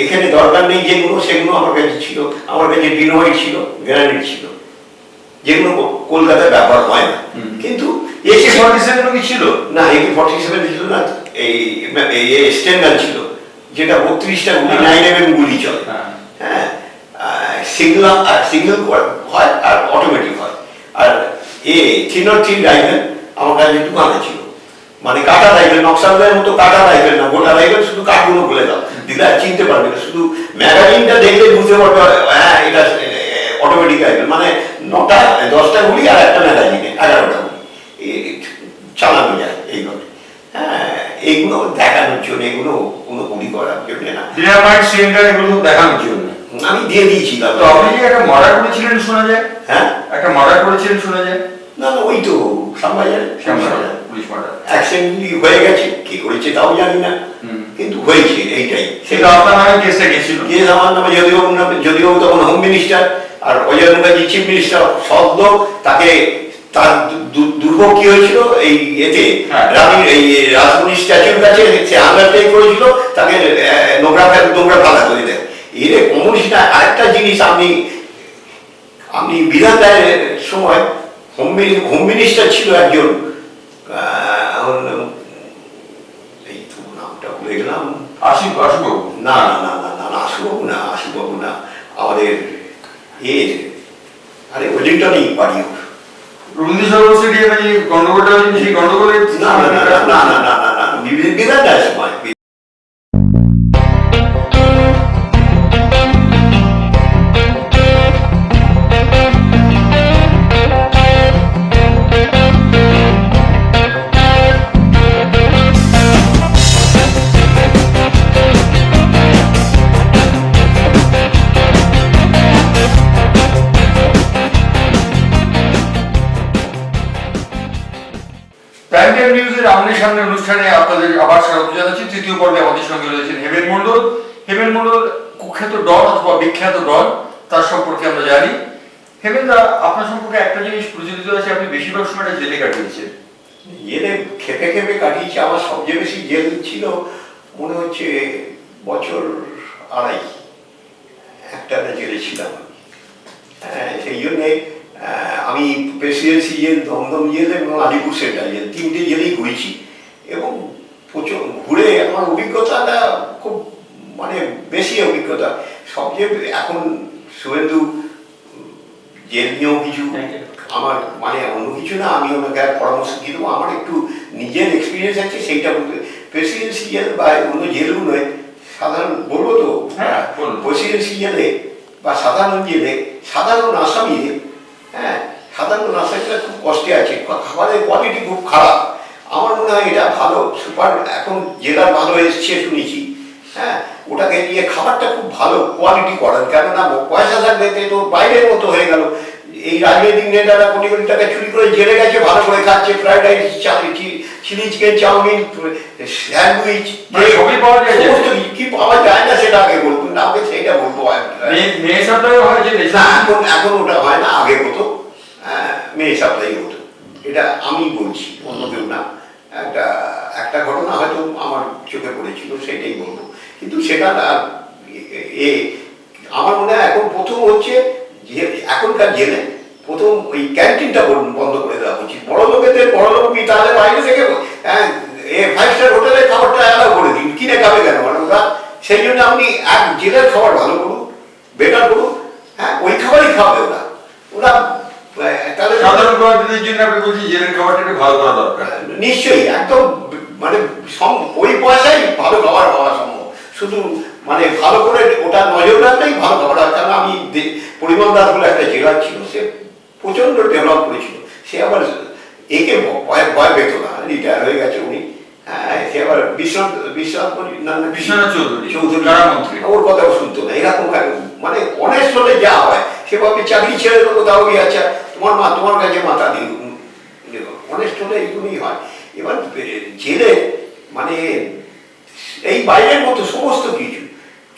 এখানে দরকার নেই যেগুলো, সেগুলো আমার কাছে ছিল, আমার কাছে ডিনোয়াইট ছিল, গ্রানাইট ছিল, যেগুলো কলকাতায় ব্যবহার হয় না। কিন্তু AK-47 কি ছিল না, AK-47 ছিল না, এই স্ট্যান্ডার্ড ছিল, যেটা 32টা গুলি 9mm গুলি চলে, হ্যাঁ সিঙ্গেল হয় আর অটোমেটিক হয়। আর 303 রাইফেল আমার কাছে দোকানে ছিল, মানে কাটা রাইফেল, নকশালের মতো কাটা রাইফেল না, গোটা রাইফেল, শুধু কাঠগুলো খুলে দাও, দিলে আর চিনতে পারবে না, শুধু ম্যাগাজিনটা দেখলে বুঝতে পারবে হ্যাঁ এটা অটোমেটিক রাইফেল, মানে 10টা গুলি আর একটা ম্যাগাজিনে 11টা গুলি চালানো যায় এইভাবে। হ্যাঁ এইগুলো দেখানোর জন্য, এগুলো কোনো গুলি করার জন্য না, ডিনামাইট সিলিন্ডার এগুলো দেখানোর জন্য আমি দিয়ে দিয়েছিলাম। তো আপনি যে একটা মার্ডার করেছিলেন শোনা যায়? হ্যাঁ একটা মার্ডার করেছিলেন শোনা যায়? না ওই তো শ্যামবাজার পুলিশ মার্ডার অ্যাক্সিডেন্টলি হয়ে গেছে, কি করেছে তাও জানি না, কিন্তু হয়েছে এইটাই। সেটা আপনার নামে কেসটা গেছিল? কেস আমার নামে, যদিও তখন হোম মিনিস্টার আর অজয় মুখার্জি চিফ মিনিস্টার, সব লোক তাকে, তার দুর্ভোগ কি হয়েছিল এই এতে রানীর এই রাজমণি স্ট্যাচুর কাছে সে আন্ডারটেক করেছিল তাকে নোংরা ফালা করে দেয়। এর কমিউনিস্ট আরেকটা জিনিস, আপনি বিধান রায়ের সময় হোম মিনিস্টার ছিল একজন, এই তো নামটা ভুলে গেলাম, আশুবাবু? না আশুবাবু না, আমাদের আরে ওয়েলিংটনেই বাড়ি। রবীন্দ্র সরোবর স্টেডিয়ামে যে গন্ডগোলটা হয়েছিল, সেই গন্ডগোলের না বিধান রায়ের সময়। প্রাইম টাইম নিউজের আমনে সামনে অনুষ্ঠানে আপনাদের আবার স্বাগত জানাচ্ছি। তৃতীয় পর্বে আমাদের সঙ্গে রয়েছেন হেমেন মণ্ডল। হেমেন মণ্ডল কুখ্যাত ডন অথবা বিখ্যাত ডন, তার সম্পর্কে আমরা জানি। হেমেনদা, আপনার সম্পর্কে একটা জিনিস প্রচলিত আছে, আপনি বেশিরভাগ সময়টা জেলে কাটিয়েছেন। জেলে খেপে কাটিয়েছি। আমার সবচেয়ে বেশি জেল ছিল মনে হচ্ছে বছর 2.5 একটা জেলে ছিলাম। হ্যাঁ সেই জন্যে আমি প্রেসিডেন্সি জেল, দমদম জেল এবং আলিপুর সেন্ট্রাল জেল, 3টে জেলেই ঘুরেছি। এবং প্রচুর ঘুরে আমার অভিজ্ঞতাটা খুব মানে বেশি অভিজ্ঞতা। সবচেয়ে এখন শুভেন্দু জেল নিয়েও কিছু আমার মানে অন্য কিছু না, আমি ওনাকে আর পরামর্শ দিয়ে দেবো, আমার একটু নিজের এক্সপিরিয়েন্স আছে সেইটা বলতে। প্রেসিডেন্সি জেল বা অন্য জেলগুলোয় সাধারণ বলবো তো, প্রেসিডেন্সি জেলে বা সাধারণ জেলে সাধারণ আসামিদের, হ্যাঁ সাধারণ আসামিরা খুব কষ্টে আছে, খাবারের কোয়ালিটি খুব খারাপ। আমার মনে হয় এটা ভালো সুপার এখন জেলার ভালো এসছে শুনেছি, হ্যাঁ ওটাকে নিয়ে খাবারটা খুব ভালো কোয়ালিটি করার, কেননা পয়সা থাকলে তো বাইরের মতো হয়ে গেল। এই রাজনৈতিক নেতারা কোটি কোটি টাকা চুরি করে জেলে গেছে, ভালো করে খাচ্ছে, fried rice, chilli chicken, chowmein, sandwich, সবই পাওয়া যায়। সমস্ত কি পাওয়া যায় না সেটা আগে বলবো না, আগে সেইটা বলবো। মেয়ে সাপ্লাই হয় যে না এখন ওটা হয় না, আগে হতো, মেয়ে সাপ্লাই হতো, এটা আমি বলছি, অন্য কেউ না। একটা ঘটনা হয়তো আমার চোখে পড়েছিল, সেটাই বলবো। কিন্তু সেটা আমার মনে হয় এখন প্রথম হচ্ছে এখনকার জেলে প্রথম ওই ক্যান্টিনটা বন্ধ করে দেওয়া উচিত। বড় লোকেদের বড় লোক তাহলে বাইরে থেকে 5 স্টার হোটেলের খাবারটা অ্যালাউ করে দিন, কিনে খাবে কেন মানে ওরা? সেই জন্য আপনি এক জেলের খাবার ভালো করুন, বেটার করুন, হ্যাঁ ওই খাবারই খাবে ওরা। ওরা সাধারণ জন্য আপনি বলছি জেলের খাবারটা একটু ভালো করা দরকার। নিশ্চয়ই একদম মানে ওই পয়সায় ভালো খাবার পাওয়া সম্ভব, শুধু মানে ভালো করে ওটা নজর রাখলেই ভালো খাবার হয়। কারণ আমি পরিমল দাস বলে একটা জেলা ছিল, সে প্রচন্ড ডেভেলপ করেছিল, সে আবার একে ভয় পেত না, রিটায়ার হয়ে গেছে উনি, হ্যাঁ সে আবার বিশ্বনাথ চৌধুরী ওর কথাও শুনতো না। এরকম মানে অনেক হলে যা হয় সেভাবে চাকরি ছেড়ে দেবো, তাও আচ্ছা তোমার কাছে মাথা দিল, অনেস্ট হলে এইগুলোই হয়। এবার জেলে মানে এই বাইরের মতো সমস্ত কিছু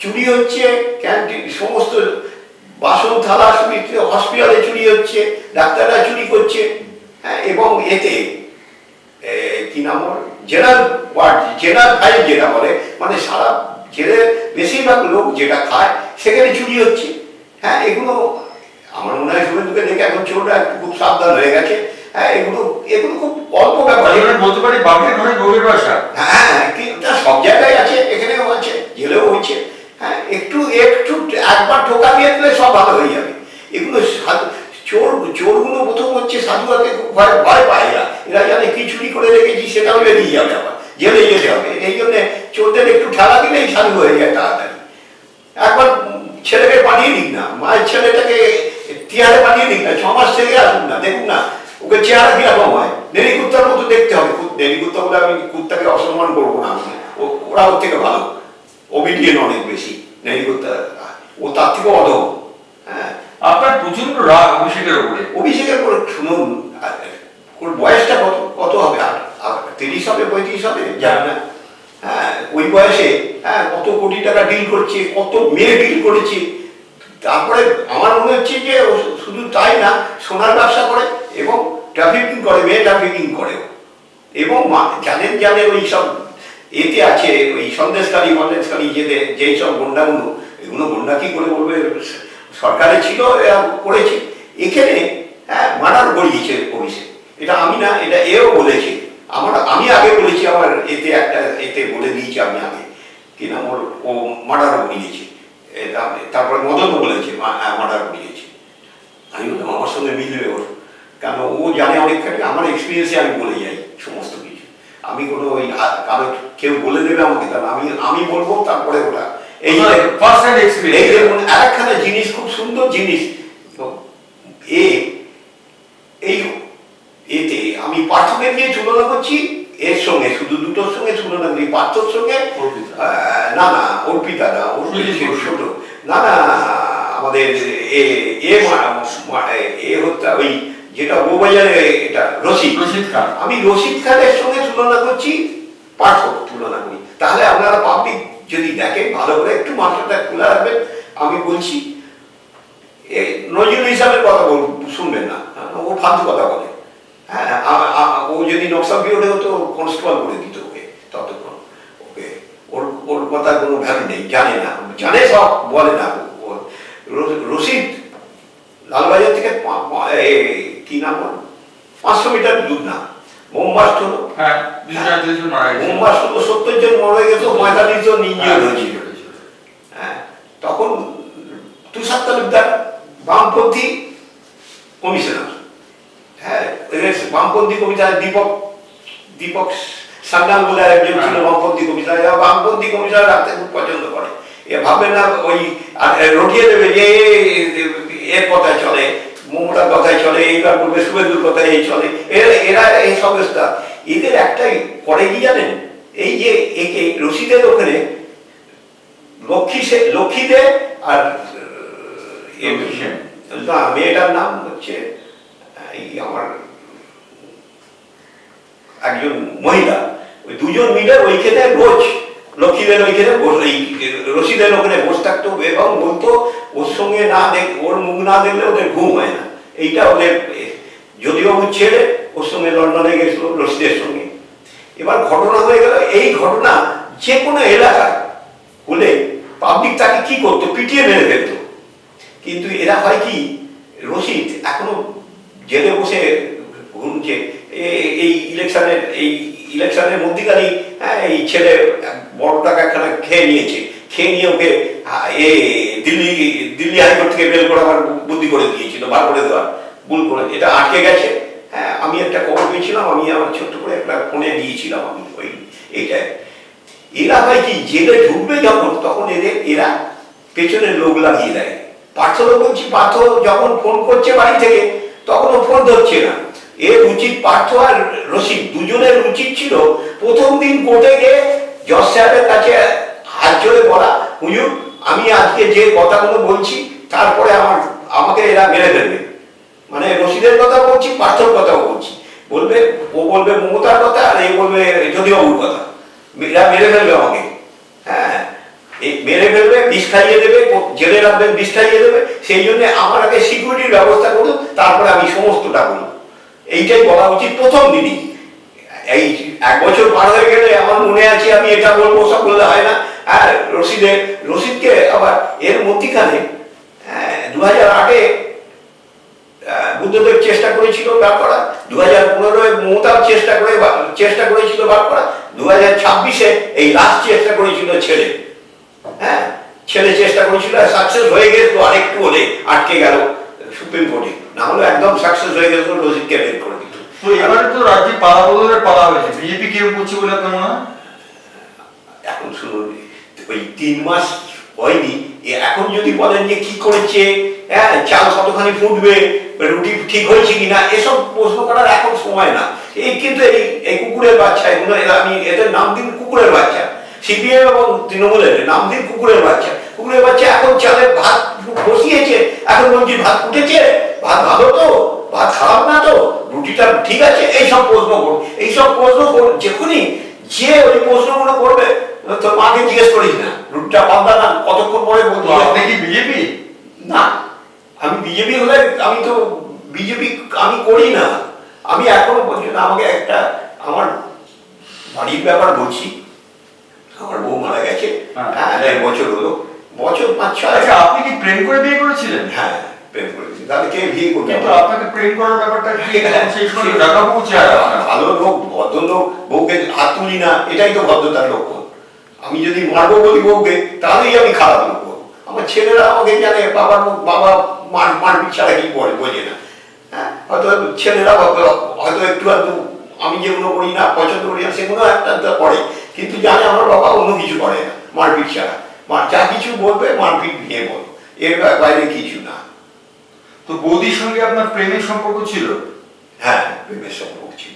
চুরি হচ্ছে, ক্যান্টিন সমস্ত বাসন থালা হসপিটালে চুরি হচ্ছে, ডাক্তাররা চুরি করছে, হ্যাঁ এবং এতে কি নাম জেনারেল ওয়ার্ড, জেনারেল ফাইল যেটা বলে, মানে সারা জেলে বেশিরভাগ লোক যেটা খায় সেখানে চুরি হচ্ছে। হ্যাঁ এগুলো আমার মনে হয় শুভেন্দুকে দেখে এখন চোররা খুব সাবধান হয়ে গেছে। হ্যাঁ এগুলো খুব অল্প ব্যাপার, বলতে পারি বাপের ঘরে গভীর বাসা। হ্যাঁ সব জায়গায় আছে, এখানেও আছে, জেলেও হচ্ছে। হ্যাঁ একটু একবার ঠোকা দিয়ে দিলে সব ভালো হয়ে যাবে। এগুলো চোরগুলো প্রথম হচ্ছে সাধুয়াকে খুব ভয় পায় এরা জানে কি চুরি করে রেখেছি সেটাও বেরিয়ে যাবে, আবার জেলে যেতে হবে। এই জন্য চোরদের একটু ঠেলা দিলেই সাধু হয়ে যায় তাড়াতাড়ি। একবার ছেলেকে পাঠিয়ে দিক না, মায়ের ছেলেটাকে তিহারে পাঠিয়ে দিক না, 6 মাস থেকে আসুন না, দেখুন না ওকে চেহারা কিরকম হয়, নেড়ি কুত্তার মতো দেখতে হবে। নেড়ি কুত্তা বলে আমি কুত্তাকে অসম্মান করবো না, ওরা ওর থেকে ভালো, ওবিডিয়েন্ট অনেক বেশি নেড়ি কুত্তা, ও তার থেকে অধম। হ্যাঁ আপনার প্রচন্ড রাগ অভিষেকের উপরে। অভিষেকের পরে শুনুন, ওর বয়সটা কত হবে, 30 হবে 35 হবে জানি না। হ্যাঁ ওই বয়সে হ্যাঁ কত কোটি টাকা ডিল করছে, কত মেয়ে ডিল করেছে। তারপরে আমার মনে হচ্ছে যে শুধু তাই না, সোনার ব্যবসা করে এবং ট্রাফিকিং করে, মেয়ে ট্রাফিকিং করে, এবং যাদের ওই সব এতে আছে ওই সন্দেশকারী যেই সব গন্ডাগুলো, এগুলো গন্ডা কি করে বলবে, সরকারে ছিল করেছে। এখানে হ্যাঁ মার্ডার করিয়েছে অভিষেক, এটা আমি না, এটা এও বলেছে। আমি আগে বলেছি, আমার এতে বলে দিয়েছি আমি আগে, কি না ও মার্ডারও করিয়েছে। তারপরে মদনও বলেছে মার্ডার করিয়েছে। আমি বললাম আমার সঙ্গে মিলবে ওর, কারণ ও জানে অনেকখানি, আমার এক্সপিরিয়েন্সে আমি বলে যাই সমস্ত কিছু। আমি কোনো ওই কারো কেউ বলে দেবে আমাকে, তাহলে আমি বলবো, তারপরে ওটা এই দেখুন আরেকখানা জিনিস, খুব সুন্দর জিনিস। এতে আমি পার্থকে নিয়ে তুলনা করছি, এর সঙ্গে শুধু দুটোর সঙ্গে তুলনা করি, পার্থর সঙ্গে না অর্পিতা না, ছোট না আমাদের ওই যেটা বউবাজারে এটা রশিদ খান, আমি রশিদ খানের সঙ্গে তুলনা করছি, পার্থ তুলনা করি। তাহলে আপনারা পাবলিক যদি দেখেন ভালো করে একটু মাথাটা খোলা রাখবেন। আমি বলছি নজরুল ইসলামের কথা শুনবেন না, ও ফালতু কথা বলে। হ্যাঁ ও যদি নকশা বিরোধে হতো কনস্টেবল করে দিত ওকে, ততক্ষণ ওকে ওর কথা কোনো ভ্যালু নেই, জানে না, জানে সব বলে না। রশিদ লালবাজার থেকে কি নাম 500 মিটার দূর না, বোমবাস্ট হলো, হ্যাঁ 237 জন মারা গেছে। বোমবাস্ট হলো, 70 জন মরে গেছে, 45 জন ইনজিওর হয়েছিল। হ্যাঁ, তখন তুষার তালুকদার বামপন্থী কমিশনার, হ্যাঁ বামপন্থী কমিশনার দীপক সান্যাল বলে একজন ছিল বামপন্থী কমিশনার, বামপন্থী কমিশনার রাখতে খুব পছন্দ করে। এ ভাবে না ওই রটিয়ে দেবে যে এর কথায় চলে, মমতার কথায় চলে, এইবার বলবে শুভেন্দুর কথায় এই চলে, এরা এই সংস্থা। এদের একটাই করে কি জানেন, এই যে একে রশিদের ওখানে লক্ষ্মী দে আর না মেয়েটার নাম হচ্ছে এই আমার একজন মহিলা, ওই দুজন মিলে ওইখানে রোজ লক্ষ্মীদের ওইখানে রশিদের ওখানে বসে থাকতো এবং বলতো ওর সঙ্গে না ওর মুখ না দেখলে ওদের ঘুম হয় না। এইটা ওদের যদিবাবুর ছেলে ওর সঙ্গে লন্ডনে গেছিল রশিদের সঙ্গে। এবার ঘটনা হয়ে গেল, এই ঘটনা যে কোনো এলাকায় হলে পাবলিক তাকে কি করতো, পিটিয়ে মেরে ফেলতো। কিন্তু এরা হয় কি, রশিদ এখনো জেলে বসে ঘুরছে, এই ইলেকশনের মধ্যিকারই এই ছেলে বড় টাকা একখানা খেয়ে নিয়ে ওকে দিল্লি হাইকোর্ট থেকে বেল করাবার বুদ্ধি করে দিয়েছিল, বার করে দেওয়ার ভুল করে, এটা আটকে গেছে। হ্যাঁ, আমি একটা খবর পেয়েছিলাম, আমি আমার ছোট্ট করে একটা ফোনে দিয়েছিলাম আমি ওই এইটায়। এরা হয় কি, জেলে ঢুকবে যখন তখন এরা পেছনে লোক লাগিয়ে দেয়। পার্থকে বলছি, পার্থ যখন ফোন করছে বাড়ি থেকে তখন ও ফোন ধরছে না। এর উচিত, পার্থ আর রশিদ দুজনের উচিত ছিল প্রথম দিন কোর্টে গিয়ে জজ সাহেবের কাছে হাত জোড়ে বলা, হুজুর আমি আজকে যে কথাগুলো বলছি তারপরে আমাকে এরা মেরে ফেলবে। মানে রশিদের কথা বলছি, পার্থর কথাও বলছি, ও বলবে মমতার কথা আর এ বলবে যদিবাবুর কথা, এরা মেরে ফেলবে আমাকে। হ্যাঁ, মেরে ফেলবে, বিষ খাইয়ে দেবে, জেলে রাখবেন, বিষ খাইয়ে দেবে। সেই জন্য আমার আগে সিকিউরিটির ব্যবস্থা করুন, তারপরে আমি সমস্তটা বলব। এইটাই বলা উচিত প্রথম দিনই। এই 1 বছর পার হয়ে গেলে আমার মনে আছে আমি এটা বলবো, সব বললে হয় না। আর রশিদকে আবার এর মধ্যিখানে 2008-এ বুদ্ধদেব চেষ্টা করেছিল বার করা, 2015-এ মমতার চেষ্টা করেছিল বার করা, 2026-এ এই লাস্ট চেষ্টা করেছিল ছেলে। হ্যাঁ, ছেলে চেষ্টা করেছিল, সাকসেস হয়ে গেছিল, আরেকটু হলে আটকে গেল সুপ্রিম কোর্টে, না হলে একদম সাকসেস হয়ে গেছিল, রশিদকে বের করে দিত। তো এবারে তো রাজ্যে পালা বদলের পালা হয়েছে, বিজেপি কেউ করছে বলে আপনার মনে হয়? এখন শুনুন, ওই 3 মাস হয়নি, এখন যদি বলেন যে কি করেছে, হ্যাঁ চাল কতখানি ফুটবে, রুটি ঠিক হয়েছে কিনা, এসব প্রশ্ন করার এখন সময় না। কিন্তু এই কুকুরের বাচ্চা, এগুলো আমি এদের নাম দিন কুকুরের বাচ্চা, সিপিএম এবং তৃণমূলের নাম দিন কুকুরের বাচ্চা। এখন চালে ভাত বসিয়েছে, এখন বলছি ভাত ফুটেছে, ভাত ভালো তো, ভাত খারাপ না তো, রুটিটা ঠিক আছে, এইসব প্রশ্ন করুন। এইসব প্রশ্ন যখনই যে ওই প্রশ্নগুলো করবে, তোর মাকে জিজ্ঞেস করিস না রুটিটা পাল্টা না, কতক্ষণ পরে বলতো। আপনি কি বিজেপি? না, আমি বিজেপি হলে আমি তো বিজেপি আমি করি না। আমি এখনো পর্যন্ত আমাকে একটা আমার বাড়ির ব্যাপার বলছি, আমার বউ মারা গেছে, 1 বছর হলো, বছর 5-6। আচ্ছা, আপনি কি প্রেম করে বিয়ে করেছিলেন? হ্যাঁ, প্রেম করেছি। তাহলে কে বিয়ে করবে? কিন্তু আপনাকে প্রেম করার ব্যাপারটা কি সেই সময় জায়গা পৌঁছায়? ভালো লোক, ভদ্রলোক, বউকে হাত তুলি না, এটাই তো ভদ্রতার লক্ষণ। আমি যদি মারবো বলি বউকে, তাহলেই আমি খারাপ লোক। আমার ছেলেরা আমাকে জানে, বাবা মারপিট ছাড়া কি করে বোঝে না। হ্যাঁ, হয়তো ছেলেরা হয়তো একটু আমি যেগুলো করি না, পছন্দ করি না, সেগুলো একটা করে, কিন্তু জানে আমার বাবা অন্য কিছু করে না মারপিট ছাড়া। যা কিছু বলবে মারপিট নিয়ে বল, এর বাইরে কিছু না। তো বৌদির সঙ্গে আপনার প্রেমের সম্পর্ক ছিল? হ্যাঁ, প্রেমের সম্পর্ক ছিল।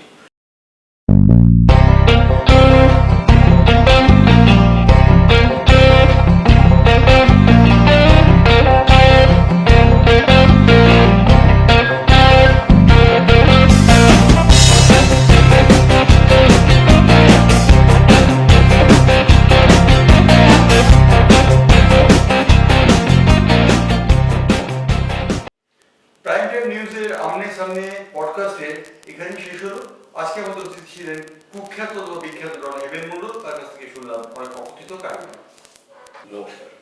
প্রাইম টাইম নিউজের আমনে সামনে পডকাস্টে এখানেই শেষ হলো। আজকে আমাদের অতিথি ছিলেন কুখ্যাত ও বিখ্যাত ডন হেমেন মন্ডল, তার কাছ থেকে শুনলাম অনেক অকথিত কাহিনী। নমস্কার।